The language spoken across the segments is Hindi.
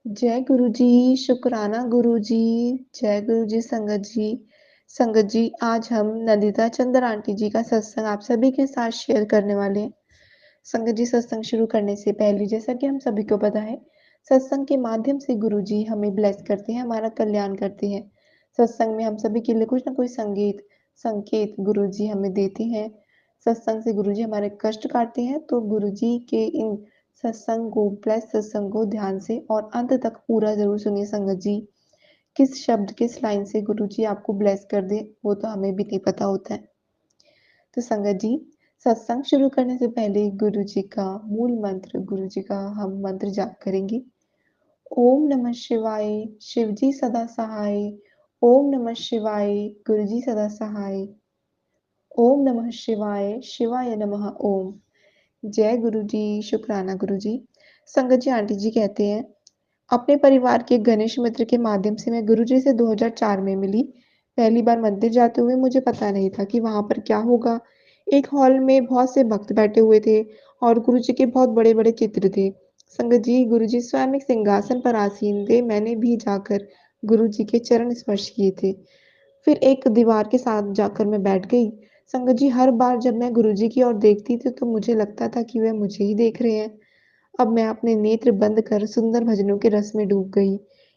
जय गुरु जी, शुकराना गुरु जी, जय गुरु जी संगत जी। संगत जी, आज हम नंदिता चंद्र आंटी जी का सत्संग आप सभी के साथ शेयर करने वाले हैं। संगत जी, सत्संग शुरू करने से पहले जैसा कि हम सभी को पता है, सत्संग के माध्यम से गुरु जी हमें ब्लेस करते हैं, हमारा कल्याण करते हैं। सत्संग में हम सभी के लिए कुछ ना कुछ संकेत गुरु जी हमें देते हैं। सत्संग से गुरु जी हमारे कष्ट काटते हैं, तो गुरु जी के इन सत्संग को ध्यान से और अंत तक पूरा ज़रूर सुनिए संगत जी। किस शब्द, किस लाइन से गुरु जी आपको ब्लेस कर दें, वो तो हमें भी नहीं पता होता है। तो संगत जी, सत्संग शुरू करने से पहले गुरु जी का मूल मंत्र, गुरु जी का हम मंत्र जाप करेंगे। ओम नमः शिवाय, शिव जी सदा सहाय। ओम नमः शिवाय, गुरु जी सदा सहाय। ओम नमः शिवाय, शिवाय नमः ओम। जय गुरु जी, शुकराना गुरु जी। संगत जी, आंटी जी कहते हैं, अपने परिवार के घनिष्ठ मित्र के माध्यम से मैं गुरुजी से 2004 में मिली। पहली बार मंदिर जाते हुए मुझे पता नहीं था कि वहाँ पर क्या होगा। एक हॉल में बहुत से भक्त बैठे हुए थे और गुरुजी के बहुत बड़े-बड़े चित्र थे। संगत जी, गुरुजी स्वयं एक सिंहासन पर आसीन थे। मैंने भी जाकर गुरुजी के चरण स्पर्श किए थे। फिर एक दीवार के साथ जाकर मैं बैठ गई। संगत जी, हर बार जब मैं गुरुजी की ओर देखती थी तो मुझे लगता था कि वह मुझे ही देख रहे हैं। अब मैं अपने नेत्र बंद कर सुंदर भजनों के रस में डूब गई।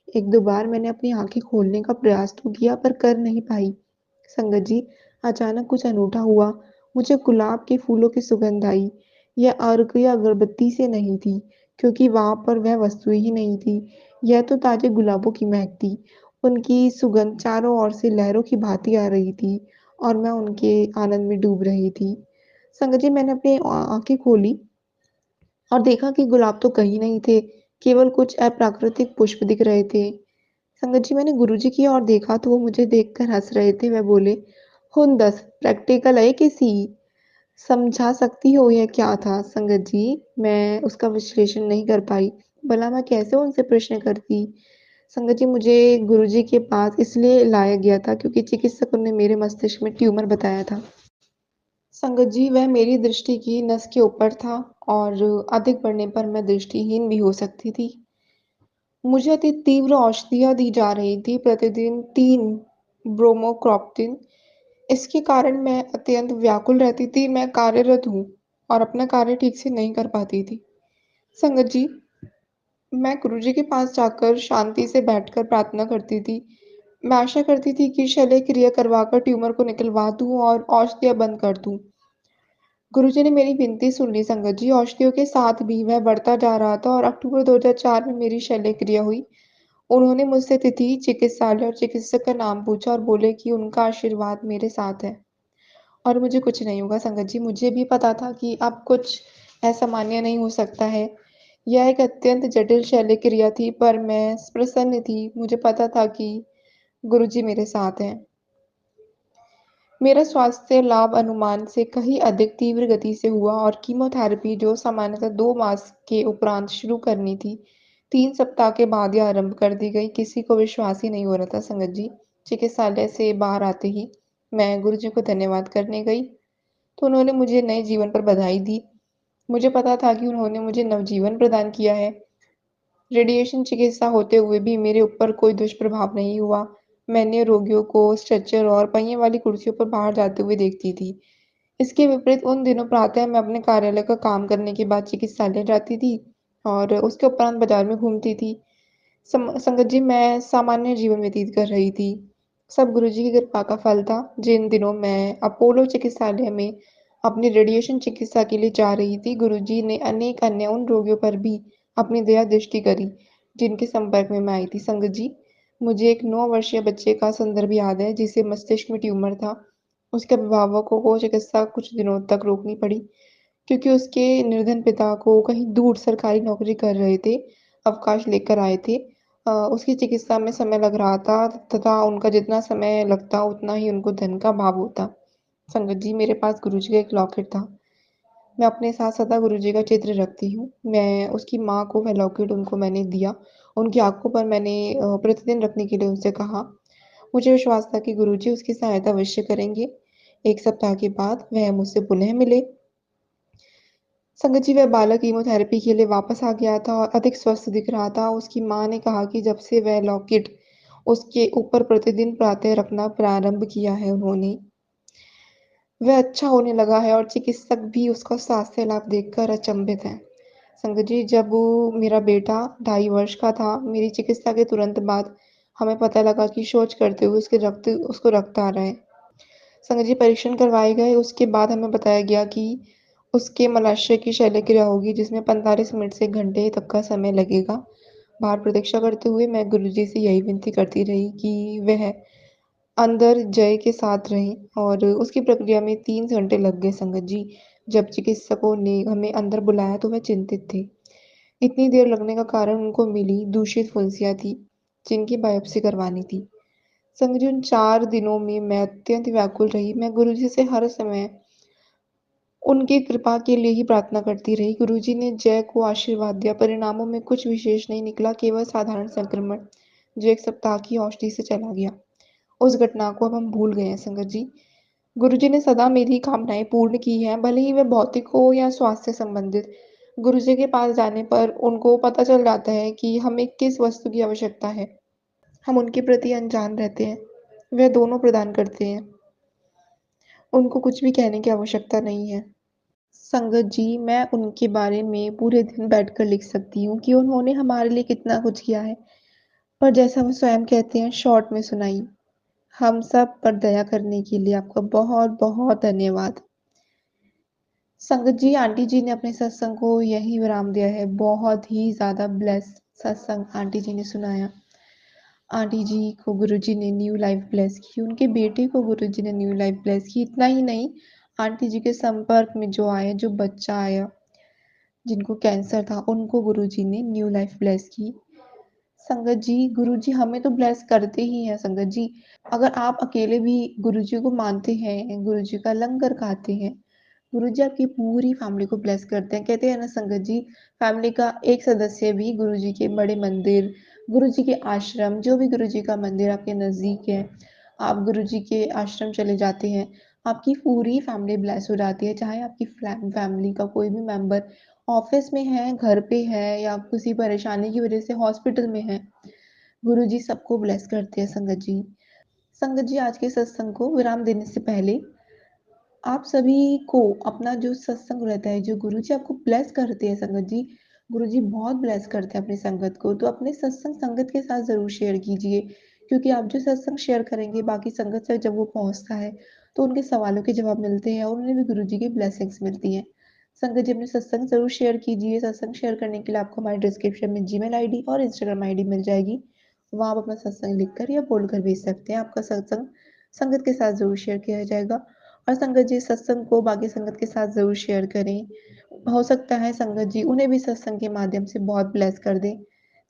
1-2 बार मैंने अपनी आँखें खोलने का प्रयास तो किया पर कर नहीं पाई। संगत जी, अचानक कुछ अनूठा हुआ। मुझे गुलाब के फूलों की सुगंध आई। यह अर्क या अगरबत्ती से नहीं थी, क्योंकि वहाँ पर वह वस्तु ही नहीं थी। यह तो ताजे गुलाबों की महक थी। उनकी सुगंध चारों ओर से लहरों की भांति आ रही थी और मैं उनके आनंद में डूब रही थी। संगत जी, मैंने अपनी आँखें खोली और देखा कि गुलाब तो कहीं नहीं थे, केवल कुछ अप्राकृतिक पुष्प दिख रहे थे। संगत जी, मैंने गुरुजी की ओर देखा तो वो मुझे देखकर हँस रहे थे। वह बोले, "हुन दस, प्रैक्टिकल है किसी, समझा सकती हो यह क्या था?" संगत जी, मैं उसका विश्लेषण नहीं कर पाई। भला मैं कैसे उनसे प्रश्न करती? संगत जी, मुझे गुरुजी के पास इसलिए लाया गया था क्योंकि चिकित्सकों ने मेरे मस्तिष्क में ट्यूमर बताया था। संगत जी, वह मेरी दृष्टि की नस के ऊपर था और अधिक बढ़ने पर मैं दृष्टिहीन भी हो सकती थी। मुझे अति तीव्र औषधियाँ दी जा रही थी, प्रतिदिन 3 ब्रोमोक्रॉप्टन। इसके कारण मैं अत्यंत व्याकुल रहती थी। मैं कार्यरत हूँ और अपना कार्य ठीक से नहीं कर पाती थी। संगत जी, मैं गुरुजी के पास जाकर शांति से बैठकर प्रार्थना करती थी। मैं आशा करती थी कि शल्य क्रिया करवाकर ट्यूमर को निकलवा दूँ और औषधियाँ बंद कर दूँ। गुरुजी ने मेरी विनती सुन ली। संगत जी, औषधियों के साथ भी वह बढ़ता जा रहा था और अक्टूबर 2004 में मेरी शल्य क्रिया हुई। उन्होंने मुझसे तिथि, चिकित्सालय और चिकित्सक का नाम पूछा और बोले कि उनका आशीर्वाद मेरे साथ है और मुझे कुछ नहीं होगा। संगत जी, मुझे भी पता था कि अब कुछ असामान्य नहीं हो सकता है। यह एक अत्यंत जटिल शल्य क्रिया थी, पर मैं प्रसन्न थी। मुझे पता था कि गुरुजी मेरे साथ हैं। मेरा स्वास्थ्य लाभ अनुमान से कहीं अधिक तीव्र गति से हुआ और कीमोथेरेपी, जो सामान्यतः 2 मास के उपरांत शुरू करनी थी, 3 सप्ताह के बाद ही आरंभ कर दी गई। किसी को विश्वास ही नहीं हो रहा था संगत जी। चिकित्सालय से बाहर आते ही मैं गुरुजी को धन्यवाद करने गई, तो उन्होंने मुझे नए जीवन पर बधाई दी। मुझे पता था कि उन्होंने मुझे नवजीवन प्रदान किया है। रेडिएशन चिकित्सा होते हुए भी मेरे ऊपर कोई दुष्प्रभाव नहीं हुआ। मैंने रोगियों को स्ट्रेचर और पहिए वाली कुर्सियों पर बाहर जाते हुए देखती थी। इसके विपरीत उन दिनों प्रातः मैं अपने कार्यालय का काम करने के बाद चिकित्सालय जाती थी और उसके उपरांत बाजार में घूमती थी। संगत जी, मैं सामान्य जीवन व्यतीत कर रही थी। सब गुरुजी की कृपा का फल था। जिन दिनों मैं अपोलो चिकित्सालय में अपनी रेडिएशन चिकित्सा के लिए जा रही थी, गुरुजी ने अनेक अन्य उन रोगियों पर भी अपनी दया दृष्टि करी, जिनके संपर्क में मैं आई थी। संगत जी, मुझे एक 9 वर्षीय बच्चे का संदर्भ याद है, जिसे मस्तिष्क में ट्यूमर था। उसके अभिभावकों को चिकित्सा कुछ दिनों तक रोकनी पड़ी, क्योंकि उसके निर्धन पिता को कहीं दूर सरकारी नौकरी कर रहे थे, अवकाश लेकर आए थे। उसकी चिकित्सा में समय लग रहा था तथा उनका जितना समय लगता उतना ही उनको धन का भाव होता। संगत जी, मेरे पास गुरुजी का एक लॉकेट था। मैं अपने साथ सदा गुरुजी का चित्र रखती हूँ। मैं उसकी माँ को वह लॉकेट उनको मैंने दिया। उनकी आँखों पर मैंने प्रतिदिन रखने के लिए उनसे कहा। मुझे विश्वास था कि गुरुजी उसकी सहायता अवश्य करेंगे। 1 सप्ताह के बाद वह मुझसे पुनः मिले। संगत जी, वह बालक कीमोथेरेपी के लिए वापस आ गया था और अधिक स्वस्थ दिख रहा था। उसकी माँ ने कहा कि जब से वह लॉकेट उसके ऊपर प्रतिदिन प्रातः रखना प्रारंभ किया है उन्होंने, वह अच्छा होने लगा है और चिकित्सक भी उसका स्वास्थ्य लाभ देखकर अचंभित हैं। संगत जी, जब वो मेरा बेटा 2.5 वर्ष का था, मेरी चिकित्सा के तुरंत बाद हमें पता लगा कि शौच करते हुए उसको रक्त आ रहा है। संगत जी, परीक्षण करवाए गए, उसके बाद हमें बताया गया कि उसके मलाशय की शल्यक्रिया होगी, जिसमें 45 मिनट से 1 घंटे तक का समय लगेगा। बाहर प्रतीक्षा करते हुए मैं गुरुजी से यही विनती करती रही कि वह अंदर जय के साथ रहें और उसकी प्रक्रिया में 3 घंटे लग गए संगत जी। जब चिकित्सकों ने हमें अंदर बुलाया तो वह चिंतित थे। इतनी देर लगने का कारण उनको मिली दूषित फुंसियाँ थी, जिनकी बायोप्सी करवानी थी। संगत जी, उन 4 दिनों में मैं अत्यंत व्याकुल रही। मैं गुरुजी से हर समय उनकी कृपा के लिए ही प्रार्थना करती रही। गुरुजी ने जय को आशीर्वाद दिया। परिणामों में कुछ विशेष नहीं निकला, केवल साधारण संक्रमण, जो 1 सप्ताह की औषधि से चला गया। उस घटना को अब हम भूल गए हैं संगत जी। गुरुजी ने सदा मेरी कामनाएँ पूर्ण की हैं, भले ही वे भौतिक हो या स्वास्थ्य संबंधित। गुरुजी के पास जाने पर उनको पता चल जाता है कि हमें किस वस्तु की आवश्यकता है। हम उनके प्रति अनजान रहते हैं। वह दोनों प्रदान करते हैं। उनको कुछ भी कहने की आवश्यकता नहीं है। संगत जी, मैं उनके बारे में पूरे दिन बैठकर लिख सकती हूँ कि उन्होंने हमारे लिए कितना कुछ किया है। पर जैसा वो स्वयं कहते हैं, शॉर्ट में सुनाई। हम सब पर दया करने के लिए आपका बहुत-बहुत धन्यवाद। संगत जी, आंटी जी ने अपने सत्संग को यहीं विराम दिया है। बहुत ही ज़्यादा ब्लेस्ड सत्संग आंटी जी ने सुनाया। आंटी जी को गुरुजी ने न्यू लाइफ ब्लेस की, उनके बेटे को गुरुजी ने न्यू लाइफ ब्लेस की। इतना ही नहीं, आंटी जी के संपर्क में जो आए, जो बच्चा आया, जिनको कैंसर था, उनको गुरुजी ने न्यू लाइफ ब्लेस की। संगत जी, गुरुजी हमें तो ब्लेस करते ही हैं संगत जी। अगर आप अकेले भी गुरुजी को मानते हैं, गुरुजी का लंगर खाते हैं, गुरुजी आपकी पूरी फैमिली को ब्लेस करते हैं। कहते हैं ना संगत जी, फैमिली का एक सदस्य भी गुरुजी के बड़े मंदिर, गुरुजी के आश्रम, जो भी गुरुजी का मंदिर आपके नज़दीक है, आप गुरुजी के आश्रम चले जाते हैं, आपकी पूरी फैमिली ब्लेस हो जाती है। चाहे आपकी फैमिली का कोई भी मेंबर ऑफ़िस में है, घर पे है या किसी परेशानी की वज़ह से हॉस्पिटल में है, गुरुजी सबको ब्लेस करते हैं संगत जी। संगत जी, आज के सत्संग को विराम देने से पहले आप सभी को अपना जो सत्संग रहता है, जो गुरुजी आपको ब्लेस करते हैं संगत जी, गुरुजी बहुत ब्लेस करते हैं अपनी संगत को, तो अपने सत्संग संगत के साथ ज़रूर शेयर कीजिए, क्योंकि आप जो सत्संग शेयर करेंगे, बाकी संगत तक जब वो पहुँचता है, तो उनके सवालों के जवाब मिलते हैं और उन्हें भी गुरुजी की ब्लेसिंग्स मिलती हैं। संगत जी, अपने सत्संग ज़रूर शेयर कीजिए। सत्संग शेयर करने के लिए आपको हमारे डिस्क्रिप्शन में जीमेल आईडी और इंस्टाग्राम आईडी मिल जाएगी। वहाँ आप अपना सत्संग लिखकर या बोलकर भेज सकते हैं। आपका सत्संग संगत के साथ ज़रूर शेयर किया जाएगा। और संगत जी, सत्संग को बाकी संगत के साथ ज़रूर शेयर करें। हो सकता है संगत जी उन्हें भी सत्संग के माध्यम से बहुत ब्लेस कर दें।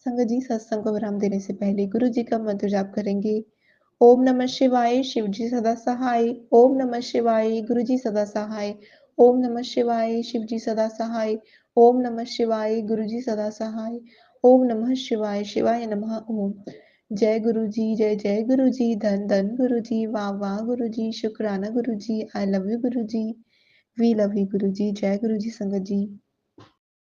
संगत जी, सत्संग को विराम देने से पहले गुरु जी का मंत्र जाप करेंगे। ओम नमः शिवाय, शिव जी सदा सहाय। ओम नमः शिवाय, गुरु जी सदा सहाय। ओम नमः शिवाय, शिव जी सदा सहाय। ओम नमः शिवाय, गुरु जी सदा सहाय। ओम नमः शिवाय, शिवाय नमः ओम। जय गुरु जी, जय जय गुरु जी, धन धन गुरु जी, वाह वाह गुरु जी, शुक्राना गुरु जी, I love you Guru ji, we love you गुरु जी, जय गुरु जी संगत जी।